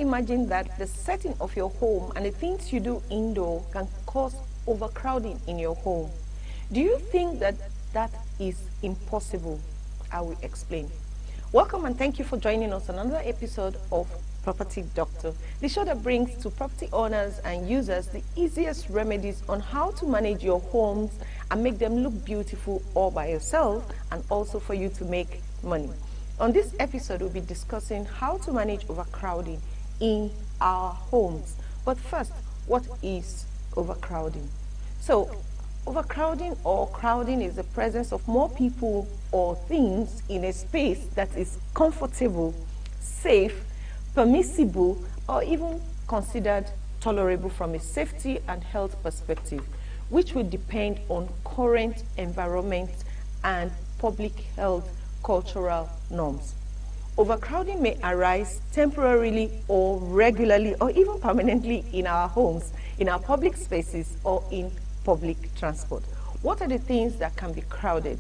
imagine that the setting of your home and the things you do indoor can cause overcrowding in your home? Do you think that that is impossible? I will explain. Welcome and thank you for joining us on another episode of Property Doctor, the show that brings to property owners and users the easiest remedies on how to manage your homes and make them look beautiful all by yourself, and also for you to make money. On this episode, we'll be discussing how to manage overcrowding in our homes. But first, what is overcrowding? So, overcrowding or crowding is the presence of more people or things in a space that is comfortable, safe, permissible, or even considered tolerable from a safety and health perspective, which will depend on current environment and public health cultural norms. Overcrowding may arise temporarily or regularly or even permanently in our homes, in our public spaces, or in public transport. What are the things that can be crowded?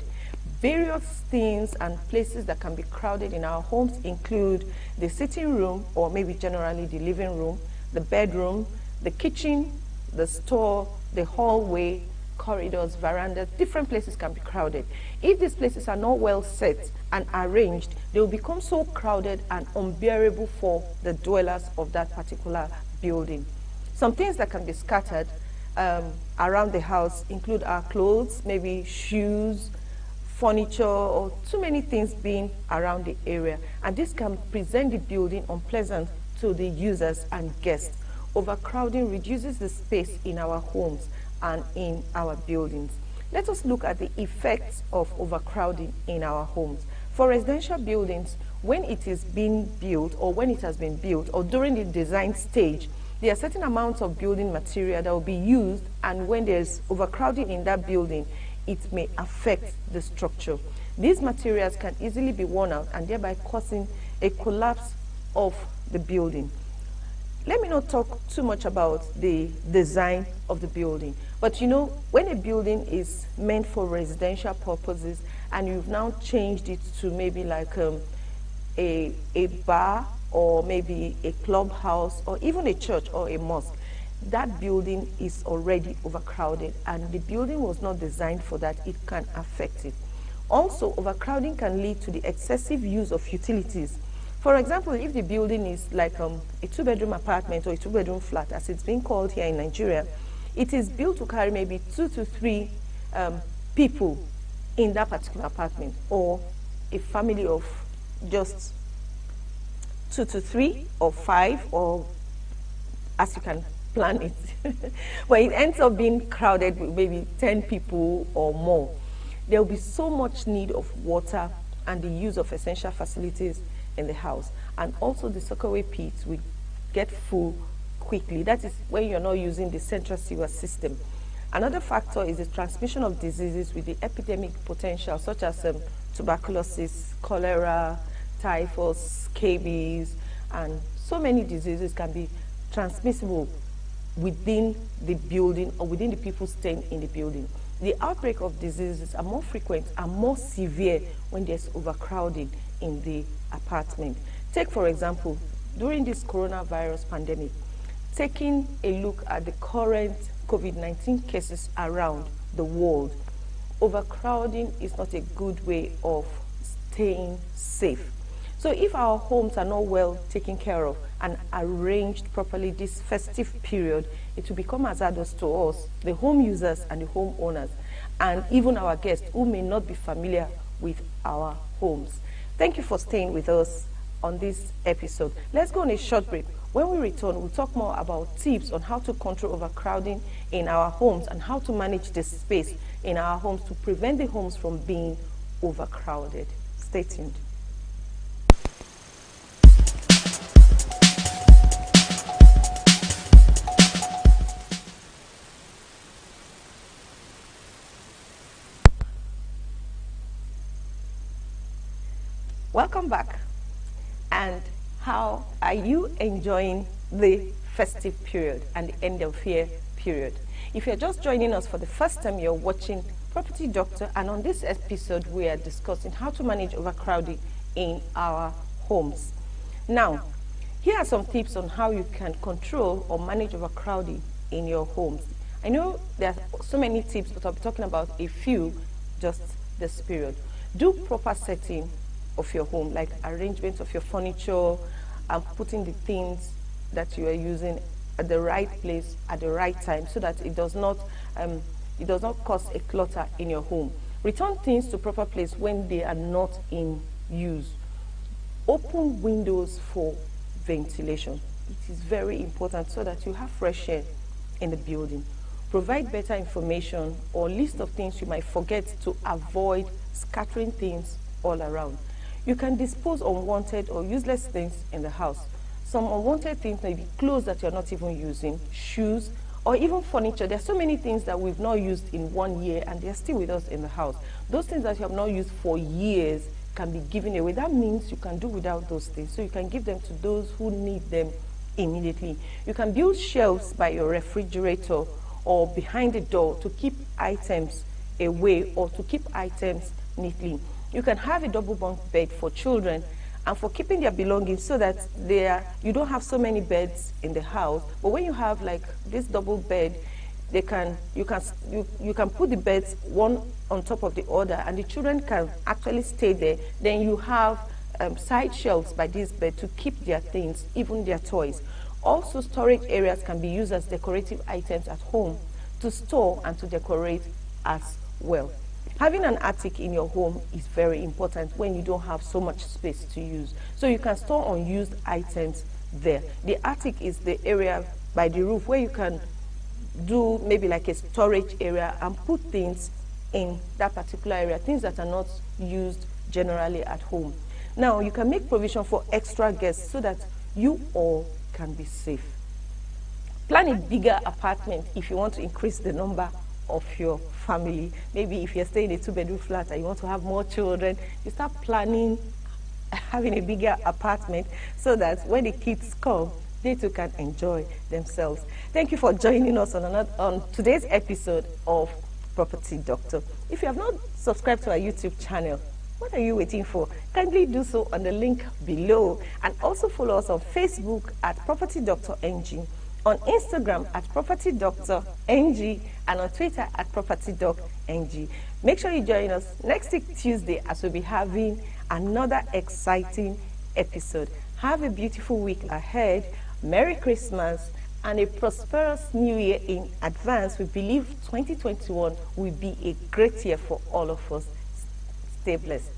Various things and places that can be crowded in our homes include the sitting room, or maybe generally the living room, the bedroom, the kitchen, the store, the hallway, corridors, verandas. Different places can be crowded. If these places are not well set and arranged, they will become so crowded and unbearable for the dwellers of that particular building. Some things that can be scattered around the house include our clothes, maybe shoes, furniture, or too many things being around the area, and this can present the building unpleasant to the users and guests. Overcrowding reduces the space in our homes and in our buildings. Let us look at the effects of overcrowding in our homes. For residential buildings, when it is being built, or when it has been built, or during the design stage, there are certain amounts of building material that will be used, and when there's overcrowding in that building, it may affect the structure. These materials can easily be worn out and thereby causing a collapse of the building. Let me not talk too much about the design of the building, but you know, when a building is meant for residential purposes and you've now changed it to maybe like a bar, or maybe a clubhouse, or even a church or a mosque, that building is already overcrowded, and the building was not designed for that. It can affect it. Also, overcrowding can lead to the excessive use of utilities. For example, if the building is like a two-bedroom apartment or a two-bedroom flat, as it's being called here in Nigeria, it is built to carry maybe 2 to 3 people in that particular apartment, or a family of just 2 to 3 or 5, or as you can plan it. But it ends up being crowded with maybe 10 people or more. There will be so much need of water and the use of essential facilities in the house. And also the soakaway pits will get full quickly. That is when you're not using the central sewer system. Another factor is the transmission of diseases with the epidemic potential, such as tuberculosis, cholera, typhus, scabies, and so many diseases can be transmissible within the building or within the people staying in the building. The outbreak of diseases are more frequent and more severe when there's overcrowding in the apartment. Take, for example, during this coronavirus pandemic, taking a look at the current COVID-19 cases around the world, overcrowding is not a good way of staying safe. So if our homes are not well taken care of and arranged properly this festive period, it will become hazardous to us, the home users and the home owners, and even our guests who may not be familiar with our homes. Thank you for staying with us on this episode. Let's go on a short break. When we return, we'll talk more about tips on how to control overcrowding in our homes and how to manage the space in our homes to prevent the homes from being overcrowded. Stay tuned. Welcome back. And how are you enjoying the festive period and the end of year period? If you're just joining us for the first time, you're watching Property Doctor, and on this episode we are discussing how to manage overcrowding in our homes. Now, Here are some tips on how you can control or manage overcrowding in your homes. I know there are so many tips, but I'll be talking about a few just this period. Do proper setting of your home, like arrangement of your furniture and putting the things that you are using at the right place at the right time, so that it does not cause a clutter in your home. Return things to proper place when they are not in use. Open windows for ventilation. It is very important so that you have fresh air in the building. Provide better information or list of things you might forget to avoid scattering things all around. You can dispose unwanted or useless things in the house. Some unwanted things may be clothes that you're not even using, shoes, or even furniture. There are so many things that we've not used in 1 year and they're still with us in the house. Those things that you have not used for years can be given away. That means you can do without those things. So you can give them to those who need them immediately. You can build shelves by your refrigerator or behind the door to keep items away or to keep items neatly. You can have a double bunk bed for children and for keeping their belongings, so that you don't have so many beds in the house. But when you have like this double bed, you can put the beds one on top of the other, and the children can actually stay there. Then you have side shelves by this bed to keep their things, even their toys. Also, storage areas can be used as decorative items at home to store and to decorate as well. Having an attic in your home is very important when you don't have so much space to use. So you can store unused items there. The attic is the area by the roof where you can do maybe like a storage area and put things in that particular area, things that are not used generally at home. Now, you can make provision for extra guests so that you all can be safe. Plan a bigger apartment if you want to increase the number of your family. Maybe if you're staying in a 2-bedroom flat and you want to have more children, you start planning having a bigger apartment so that when the kids come, they too can enjoy themselves. Thank you for joining us on today's episode of Property Doctor. If you have not subscribed to our YouTube channel, what are you waiting for? Kindly do so on the link below, and also follow us on Facebook at Property Doctor NG, on Instagram at Property Doctor NG, and on Twitter at Property Doc NG. Make sure you join us next week Tuesday as we'll be having another exciting episode. Have a beautiful week ahead. Merry Christmas and a prosperous new year in advance. We believe 2021 will be a great year for all of us. Stay blessed.